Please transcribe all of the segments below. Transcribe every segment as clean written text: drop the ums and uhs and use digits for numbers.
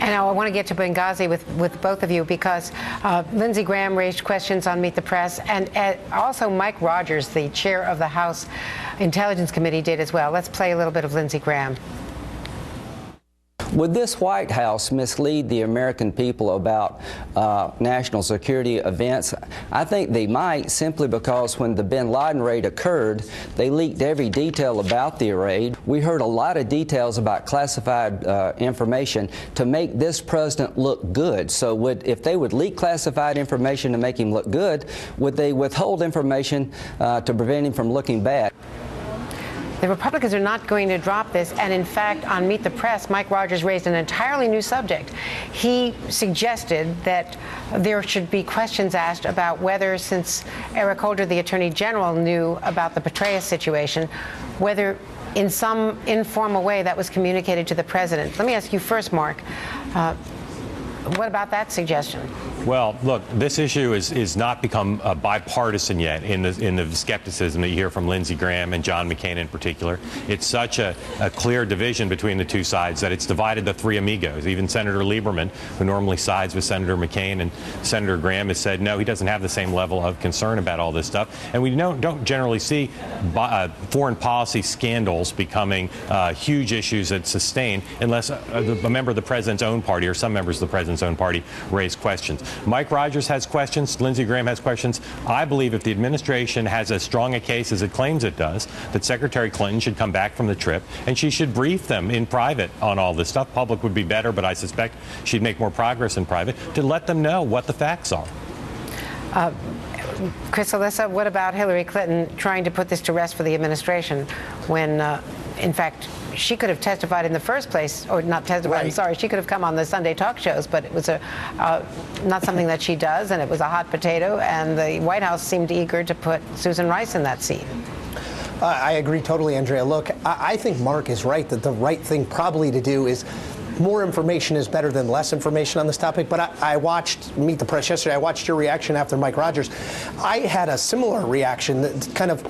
And I want to get to Benghazi with both of you because Lindsey Graham raised questions on Meet the Press, and also Mike Rogers, the chair of the House Intelligence Committee, did as well. Let's play a little bit of Lindsey Graham. Would this White House mislead the American people about national security events? I think they might, simply because when the bin Laden raid occurred, they leaked every detail about the raid. We heard a lot of details about classified information to make this president look good. So if they would leak classified information to make him look good, would they withhold information to prevent him from looking bad? The Republicans are not going to drop this, and in fact, on Meet the Press, Mike Rogers raised an entirely new subject. He suggested that there should be questions asked about whether, since Eric Holder, the Attorney General, knew about the Petraeus situation, whether in some informal way that was communicated to the president. Let me ask you first, Mark. What about that suggestion? Well, look, this issue is not become bipartisan yet in the skepticism that you hear from Lindsey Graham and John McCain in particular. It's such a clear division between the two sides that it's divided the three amigos. Even Senator Lieberman, who normally sides with Senator McCain and Senator Graham, has said no, he doesn't have the same level of concern about all this stuff. And we don't generally see foreign policy scandals becoming huge issues that sustain unless a member of the president's own party or some members of the president's own party raise questions. Mike Rogers has questions. Lindsey Graham has questions. I believe if the administration has as strong a case as it claims it does, that Secretary Clinton should come back from the trip and she should brief them in private on all this stuff. Public would be better, but I suspect she'd make more progress in private to let them know what the facts are. Chris, Alyssa, what about Hillary Clinton trying to put this to rest for the administration when, in fact, she could have testified in the first place, or not testified, right. I'm sorry, she could have come on the Sunday talk shows, but it was not something that she does, and it was a hot potato, and the White House seemed eager to put Susan Rice in that seat. I agree totally, Andrea. Look, I think Mark is right that the right thing probably to do is more information is better than less information on this topic, but I watched Meet the Press yesterday. I watched your reaction after Mike Rogers. I had a similar reaction, that kind of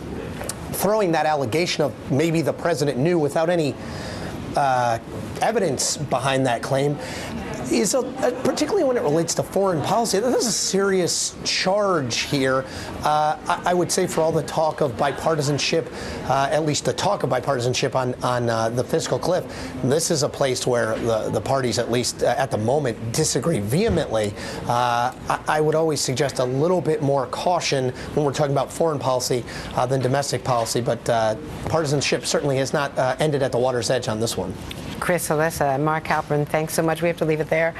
throwing that allegation of maybe the president knew without any evidence behind that claim. Is particularly when it relates to foreign policy, there's a serious charge here. I would say for all the talk of bipartisanship, at least the talk of bipartisanship on the fiscal cliff, this is a place where the parties, at least at the moment, disagree vehemently. I would always suggest a little bit more caution when we're talking about foreign policy than domestic policy, but partisanship certainly has not ended at the water's edge on this one. Chris, Alyssa, and Mark Halperin, thanks so much. We have to leave it there.